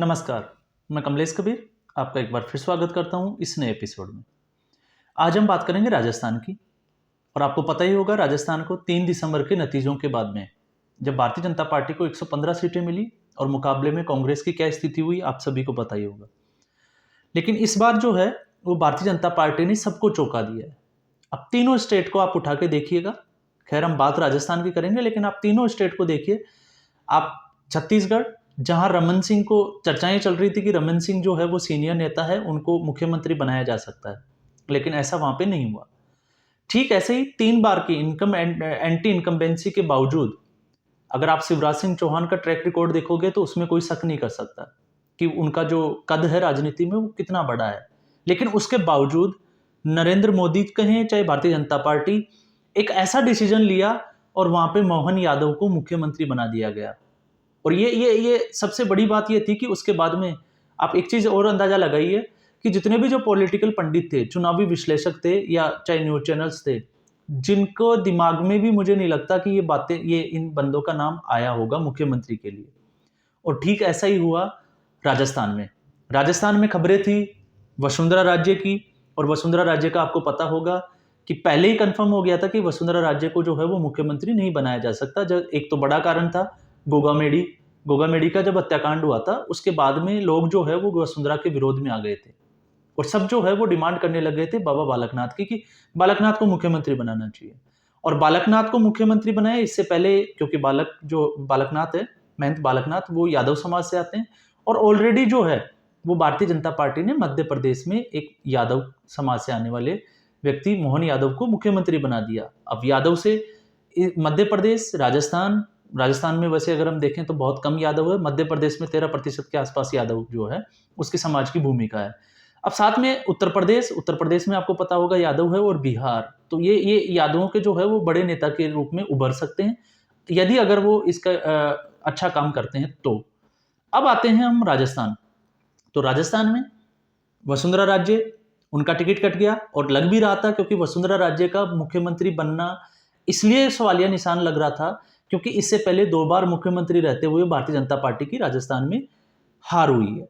नमस्कार, मैं कमलेश कबीर आपका एक बार फिर स्वागत करता हूं इस नए एपिसोड में। आज हम बात करेंगे राजस्थान की। और आपको पता ही होगा राजस्थान को 3 दिसंबर के नतीजों के बाद में जब भारतीय जनता पार्टी को 115 सीटें मिली और मुकाबले में कांग्रेस की क्या स्थिति हुई आप सभी को पता ही होगा। लेकिन इस बार जो है वो भारतीय जनता पार्टी ने सबको चौंका दिया है। अब तीनों स्टेट को आप उठा के देखिएगा। खैर हम बात राजस्थान की करेंगे, लेकिन आप तीनों स्टेट को देखिए। आप छत्तीसगढ़, जहां रमन सिंह को चर्चाएं चल रही थी कि रमन सिंह जो है वो सीनियर नेता है, उनको मुख्यमंत्री बनाया जा सकता है, लेकिन ऐसा वहां पे नहीं हुआ। ठीक ऐसे ही 3 बार की एंटी इनकम्बेंसी के बावजूद अगर आप शिवराज सिंह चौहान का ट्रैक रिकॉर्ड देखोगे तो उसमें कोई शक नहीं कर सकता कि उनका जो कद है राजनीति में वो कितना बड़ा है। लेकिन उसके बावजूद नरेंद्र मोदी कहें चाहे भारतीय जनता पार्टी, एक ऐसा डिसीजन लिया और वहां पे मोहन यादव को मुख्यमंत्री बना दिया गया। और ये सबसे बड़ी बात ये थी कि उसके बाद में आप एक चीज और अंदाजा लगाइए कि जितने भी जो पॉलिटिकल पंडित थे, चुनावी विश्लेषक थे या चाहे न्यूज चैनल्स थे, जिनको दिमाग में भी मुझे नहीं लगता कि ये इन बंदों का नाम आया होगा मुख्यमंत्री के लिए। और ठीक ऐसा ही हुआ राजस्थान में। राजस्थान में खबरें थी वसुंधरा राज्य की, और वसुंधरा राज्य का आपको पता होगा कि पहले ही कंफर्म हो गया था कि वसुंधरा राज्य को जो है वो मुख्यमंत्री नहीं बनाया जा सकता। जब एक तो बड़ा कारण था गोगामेडी का जब हत्याकांड हुआ था, उसके बाद में लोग जो है वो वसुंधरा के विरोध में आ गए थे और सब जो है वो डिमांड करने लग गए थे बाबा बालकनाथ की कि बालकनाथ को मुख्यमंत्री बनाना चाहिए। और बालकनाथ को मुख्यमंत्री बनाया इससे पहले, क्योंकि बालकनाथ है, महंत बालकनाथ, वो यादव समाज से आते हैं और ऑलरेडी जो है वो भारतीय जनता पार्टी ने मध्य प्रदेश में एक यादव समाज से आने वाले व्यक्ति मोहन यादव को मुख्यमंत्री बना दिया। अब यादव से मध्य प्रदेश, राजस्थान में वैसे अगर हम देखें तो बहुत कम यादव है, मध्य प्रदेश में 13% के आसपास यादव जो है उसके समाज की भूमिका है। अब साथ में उत्तर प्रदेश में आपको पता होगा यादव है, और बिहार, तो ये यादवों के जो है वो बड़े नेता के रूप में उभर सकते हैं यदि अगर वो इसका अच्छा काम करते हैं तो। अब आते हैं हम राजस्थान। तो राजस्थान में वसुंधरा राज्य, उनका टिकट कट गया और लग भी रहा था, क्योंकि वसुंधरा राज्य का मुख्यमंत्री बनना इसलिए सवालिया निशान लग रहा था क्योंकि इससे पहले 2 बार मुख्यमंत्री रहते हुए भारतीय जनता पार्टी की राजस्थान में हार हुई है।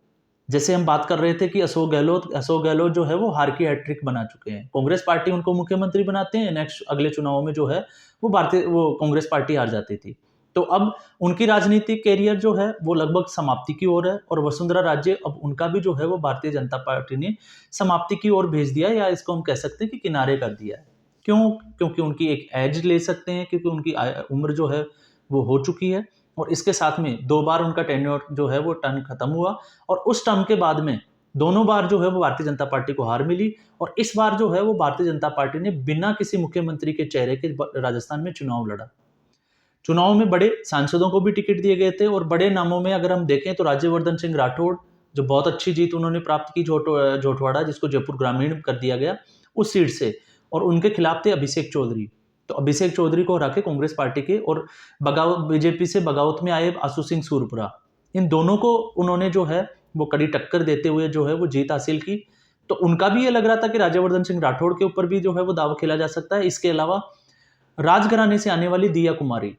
जैसे हम बात कर रहे थे कि अशोक गहलोत जो है वो हार की हैट्रिक बना चुके हैं। कांग्रेस पार्टी उनको मुख्यमंत्री बनाते हैं, नेक्स्ट अगले चुनाव में जो है वो कांग्रेस पार्टी हार जाती थी। तो अब उनकी राजनीतिक कैरियर जो है वो लगभग समाप्ति की ओर है, और वसुंधरा राज्य अब उनका भी जो है वो भारतीय जनता पार्टी ने समाप्ति की ओर भेज दिया, या इसको हम कह सकते हैं कि किनारे कर दिया है। क्यों? क्योंकि उनकी एक एज ले सकते हैं, क्योंकि उनकी उम्र जो है वो हो चुकी है, और इसके साथ में 2 बार उनका टेन्योर जो है वो टर्म खत्म हुआ, और उस टर्म के बाद में दोनों बार जो है वो भारतीय जनता पार्टी को हार मिली। और इस बार जो है वो भारतीय जनता पार्टी ने बिना किसी मुख्यमंत्री के चेहरे के राजस्थान में चुनाव लड़ा। चुनाव में बड़े सांसदों को भी टिकट दिए गए थे, और बड़े नामों में अगर हम देखें तो राज्यवर्धन सिंह राठौड़, जो बहुत अच्छी जीत उन्होंने प्राप्त की जोटवाड़ा, जिसको जयपुर ग्रामीण कर दिया गया उस सीट से, और उनके खिलाफ थे अभिषेक चौधरी। तो अभिषेक चौधरी को हरा के कांग्रेस पार्टी के, और बीजेपी से बगावत में आए आशु सिंह सूरपुरा, इन दोनों को उन्होंने जो है वो कड़ी टक्कर देते हुए जो है वो जीत हासिल की। तो उनका भी ये लग रहा था कि राज्यवर्धन सिंह राठौड़ के ऊपर भी जो है वो दाव खेला जा सकता है। इसके अलावा राजघराने से आने वाली दिया कुमारी,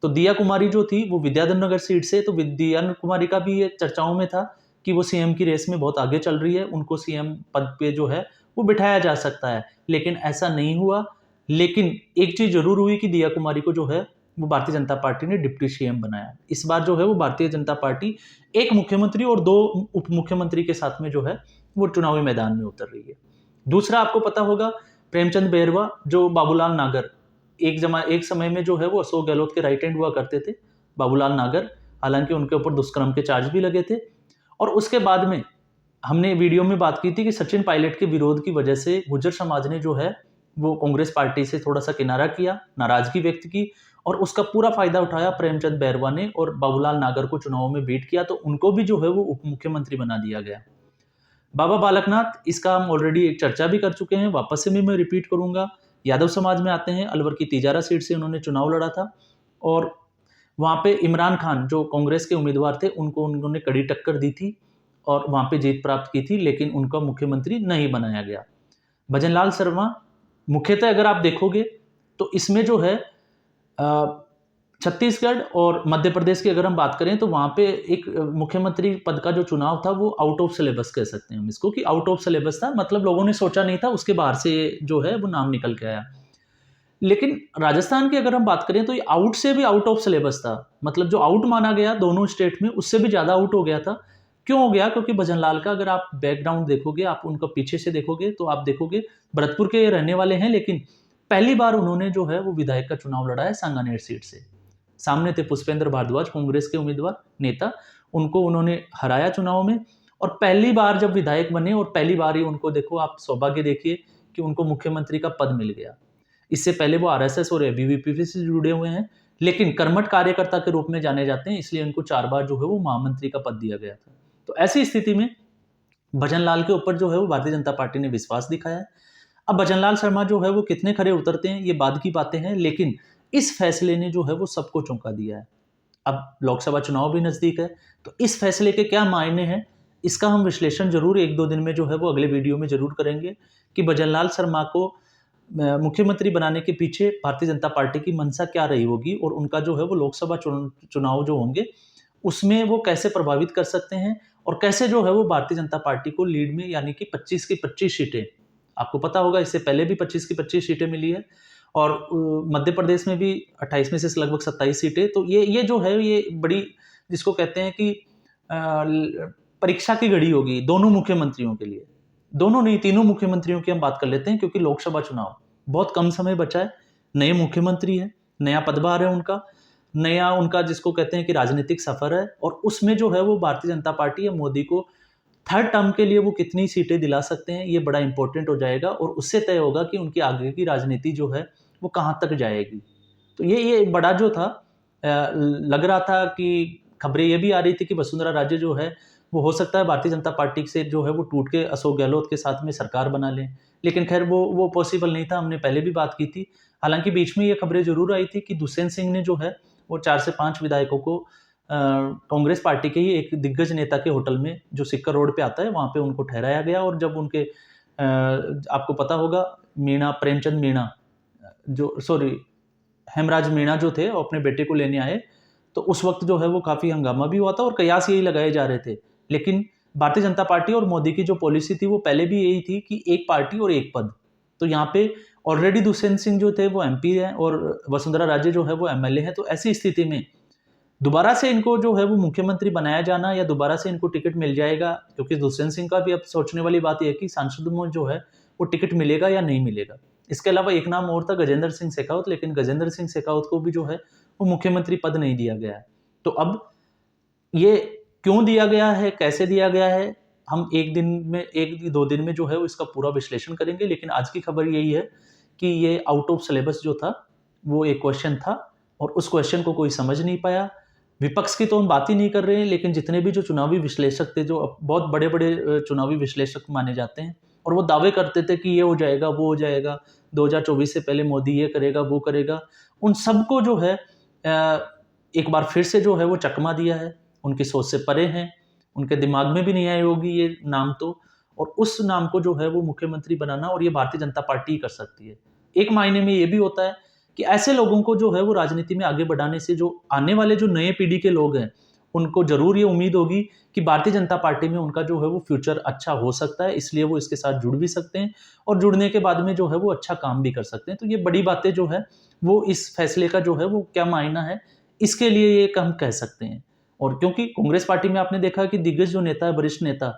तो दिया कुमारी जो थी वो विद्याधर नगर सीट से, तो दिया कुमारी का भी ये चर्चाओं में था कि वो सीएम की रेस में बहुत आगे चल रही है, उनको सीएम पद पे जो है वो बिठाया जा सकता है, लेकिन ऐसा नहीं हुआ। लेकिन एक चीज जरूर हुई कि दिया कुमारी को जो है वो भारतीय जनता पार्टी ने डिप्टी सीएम बनाया। इस बार जो है वो भारतीय जनता पार्टी एक मुख्यमंत्री और 2 उप मुख्यमंत्री के साथ में जो है वो चुनावी मैदान में उतर रही है। दूसरा आपको पता होगा प्रेमचंद बैरवा, जो बाबूलाल नागर, एक समय में जो है वो अशोक गहलोत के राइट हैंड हुआ करते थे बाबूलाल नागर, हालांकि उनके ऊपर दुष्कर्म के चार्ज भी लगे थे। और उसके बाद में हमने वीडियो में बात की थी कि सचिन पायलट के विरोध की वजह से गुर्जर समाज ने जो है वो कांग्रेस पार्टी से थोड़ा सा किनारा किया, नाराजगी व्यक्त की, और उसका पूरा फायदा उठाया प्रेमचंद बैरवा ने और बाबूलाल नागर को चुनाव में बीट किया, तो उनको भी जो है वो उप मुख्यमंत्री बना दिया गया। बाबा बालकनाथ, इसका हम ऑलरेडी एक चर्चा भी कर चुके हैं, वापस से भी मैं रिपीट करूंगा। यादव समाज में आते हैं, अलवर की तिजारा सीट से उन्होंने चुनाव लड़ा था, और वहां पे इमरान खान जो कांग्रेस के उम्मीदवार थे उनको उन्होंने कड़ी टक्कर दी थी और वहां पे जीत प्राप्त की थी, लेकिन उनका मुख्यमंत्री नहीं बनाया गया। भजनलाल शर्मा, मुख्यतः अगर आप देखोगे तो इसमें जो है छत्तीसगढ़ और मध्य प्रदेश की अगर हम बात करें तो वहाँ पे एक मुख्यमंत्री पद का जो चुनाव था वो आउट ऑफ सिलेबस कह सकते हैं हम इसको, कि आउट ऑफ सिलेबस था, मतलब लोगों ने सोचा नहीं था, उसके बाहर से जो है वो नाम निकल के आया। लेकिन राजस्थान की अगर हम बात करें तो ये आउट से भी आउट ऑफ सिलेबस था, मतलब जो आउट माना गया दोनों स्टेट में उससे भी ज़्यादा आउट हो गया था। क्यों हो गया? क्योंकि भजनलाल का अगर आप बैकग्राउंड देखोगे, आप उनका पीछे से देखोगे तो आप देखोगे भरतपुर के रहने वाले हैं, लेकिन पहली बार उन्होंने जो है वो विधायक का चुनाव लड़ा है सांगानेर सीट से। सामने थे पुष्पेंद्र भारद्वाज, कांग्रेस के उम्मीदवार नेता, उनको उन्होंने हराया चुनाव में, और पहली बार जब विधायक बने और पहली बार ही उनको देखो, आप सौभाग्य देखिए कि उनको मुख्यमंत्री का पद मिल गया। इससे पहले वो आरएसएस और एबीवीपी से जुड़े हुए हैं, लेकिन कर्मठ कार्यकर्ता के रूप में जाने जाते हैं, इसलिए उनको 4 बार जो है वो महामंत्री का पद दिया गया था। तो ऐसी स्थिति में भजनलाल के ऊपर जो है वो भारतीय जनता पार्टी ने विश्वास दिखाया है। अब भजनलाल शर्मा जो है वो कितने खरे उतरते हैं ये बाद की बातें हैं, लेकिन इस फैसले ने जो है वो सबको चौंका दिया है। अब लोकसभा चुनाव भी नजदीक है, तो इस फैसले के क्या मायने हैं, इसका हम विश्लेषण जरूर 1-2 दिन में जो है वो अगले वीडियो में जरूर करेंगे कि भजनलाल शर्मा को मुख्यमंत्री बनाने के पीछे भारतीय जनता पार्टी की मंशा क्या रही होगी, और उनका जो है वो लोकसभा चुनाव जो होंगे उसमें वो कैसे प्रभावित कर सकते हैं, और कैसे जो है वो भारतीय जनता पार्टी को लीड में, यानी कि 25 की 25 सीटें, आपको पता होगा इससे पहले भी 25 की 25 सीटें मिली है, और मध्य प्रदेश में भी 28 में से लगभग 27 सीटें। तो ये जो है ये बड़ी, जिसको कहते हैं कि परीक्षा की घड़ी होगी दोनों मुख्यमंत्रियों के लिए। दोनों नहीं, तीनों मुख्यमंत्रियों की हम बात कर लेते हैं, क्योंकि लोकसभा चुनाव बहुत कम समय बचा है, नए मुख्यमंत्री है, नया पदभार है उनका, नया उनका जिसको कहते हैं कि राजनीतिक सफर है, और उसमें जो है वो भारतीय जनता पार्टी या मोदी को थर्ड टर्म के लिए वो कितनी सीटें दिला सकते हैं, ये बड़ा इंपॉर्टेंट हो जाएगा, और उससे तय होगा कि उनकी आगे की राजनीति जो है वो कहाँ तक जाएगी। तो ये बड़ा जो था, लग रहा था कि खबरें ये भी आ रही थी कि वसुंधरा राजे जो है वो हो सकता है भारतीय जनता पार्टी से जो है वो टूट के अशोक गहलोत के साथ में सरकार बना लें, लेकिन खैर वो पॉसिबल नहीं था, हमने पहले भी बात की थी। हालांकि बीच में ये खबरें जरूर आई थी कि दुष्यंत सिंह ने जो है वो 4 से 5 विधायकों को कांग्रेस पार्टी के ही एक दिग्गज नेता के होटल में, जो सिक्कर रोड पे आता है, वहां पे उनको ठहराया गया, और जब उनके आपको पता होगा मीणा, प्रेमचंद मीणा, जो सॉरी हेमराज मीणा जो थे वो अपने बेटे को लेने आए, तो उस वक्त जो है वो काफ़ी हंगामा भी हुआ था और कयास यही लगाए जा रहे थे। लेकिन भारतीय जनता पार्टी और मोदी की जो पॉलिसी थी वो पहले भी यही थी कि एक पार्टी और एक पद। तो यहाँ पे ऑलरेडी दुष्यंत सिंह जो थे वो एमपी हैं और वसुंधरा राजे जो है वो एमएलए हैं। तो ऐसी स्थिति में दोबारा से इनको जो है वो मुख्यमंत्री बनाया जाना, या दोबारा से इनको टिकट मिल जाएगा, क्योंकि दुष्यंत सिंह का भी अब सोचने वाली बात यह है कि सांसद में जो है वो टिकट मिलेगा या नहीं मिलेगा। इसके अलावा एक नाम और था गजेंद्र सिंह शेखावत, लेकिन गजेंद्र सिंह शेखावत को भी जो है वो मुख्यमंत्री पद नहीं दिया गया है। तो अब ये क्यों दिया गया है, कैसे दिया गया है, हम एक दिन में, 1-2 दिन में जो है वो इसका पूरा विश्लेषण करेंगे। लेकिन आज की खबर यही है कि ये आउट ऑफ सिलेबस जो था वो एक क्वेश्चन था, और उस क्वेश्चन को कोई समझ नहीं पाया। विपक्ष की तो हम बात ही नहीं कर रहे हैं, लेकिन जितने भी जो चुनावी विश्लेषक थे, जो बहुत बड़े बड़े चुनावी विश्लेषक माने जाते हैं, और वो दावे करते थे कि ये हो जाएगा, वो हो जाएगा, 2024 से पहले मोदी ये करेगा, वो करेगा, उन सबको जो है एक बार फिर से जो है वो चकमा दिया है। उनकी सोच से परे हैं, उनके दिमाग में भी नहीं आई होगी ये नाम तो, और उस नाम को जो है वो मुख्यमंत्री बनाना, और ये भारतीय जनता पार्टी ही कर सकती है। एक मायने में ये भी होता है कि ऐसे लोगों को जो है वो राजनीति में आगे बढ़ाने से जो आने वाले जो नए पीढ़ी के लोग हैं, उनको जरूर ये उम्मीद होगी कि भारतीय जनता पार्टी में उनका जो है वो फ्यूचर अच्छा हो सकता है, इसलिए वो इसके साथ जुड़ भी सकते हैं, और जुड़ने के बाद में जो है वो अच्छा काम भी कर सकते हैं। तो ये बड़ी बातें जो है वो इस फैसले का जो है वो क्या मायना है, इसके लिए ये हम कह सकते हैं। और क्योंकि कांग्रेस पार्टी में आपने देखा कि दिग्गज जो नेता है, वरिष्ठ नेता,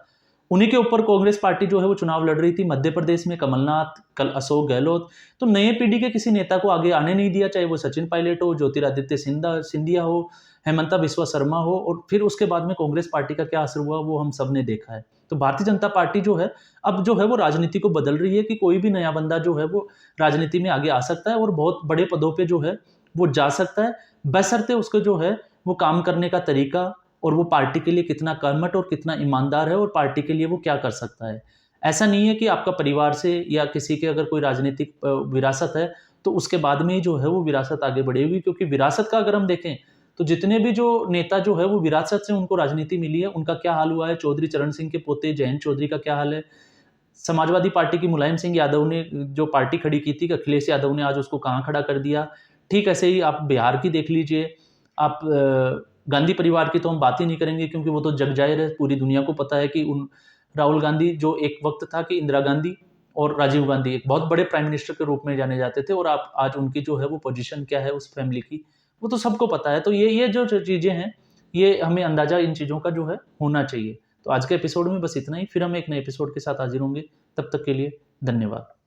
उन्हीं के ऊपर कांग्रेस पार्टी जो है वो चुनाव लड़ रही थी। मध्य प्रदेश में कमलनाथ, कल अशोक गहलोत, तो नए पीढ़ी के किसी नेता को आगे आने नहीं दिया, चाहे वो सचिन पायलट हो, ज्योतिरादित्य सिंधिया हो, हेमंता बिस्वा शर्मा हो, और फिर उसके बाद में कांग्रेस पार्टी का क्या असर हुआ वो हम सब ने देखा है। तो भारतीय जनता पार्टी जो है अब जो है वो राजनीति को बदल रही है कि कोई भी नया बंदा जो है वो राजनीति में आगे आ सकता है और बहुत बड़े पदों पे जो है वो जा सकता है, बशर्ते उसको जो है वो काम करने का तरीका, और वो पार्टी के लिए कितना कर्मठ और कितना ईमानदार है, और पार्टी के लिए वो क्या कर सकता है। ऐसा नहीं है कि आपका परिवार से या किसी के अगर कोई राजनीतिक विरासत है तो उसके बाद में ही जो है वो विरासत आगे बढ़ेगी, क्योंकि विरासत का अगर हम देखें तो जितने भी जो नेता जो है वो विरासत से उनको राजनीति मिली है, उनका क्या हाल हुआ है। चौधरी चरण सिंह के पोते जयंत चौधरी का क्या हाल है। समाजवादी पार्टी की मुलायम सिंह यादव ने जो पार्टी खड़ी की थी, अखिलेश यादव ने आज उसको कहाँ खड़ा कर दिया। ठीक ऐसे ही आप बिहार की देख लीजिए, आप गांधी परिवार की तो हम बात ही नहीं करेंगे क्योंकि वो तो जग जाहिर है, पूरी दुनिया को पता है कि उन राहुल गांधी जो एक वक्त था कि इंदिरा गांधी और राजीव गांधी एक बहुत बड़े प्राइम मिनिस्टर के रूप में जाने जाते थे, और आप आज उनकी जो है वो पोजीशन क्या है उस फैमिली की, वो तो सबको पता है। तो ये जो चीज़ें हैं, ये हमें अंदाजा इन चीज़ों का जो है होना चाहिए। तो आज के एपिसोड में बस इतना ही, फिर हम एक नए एपिसोड के साथ हाजिर होंगे। तब तक के लिए धन्यवाद।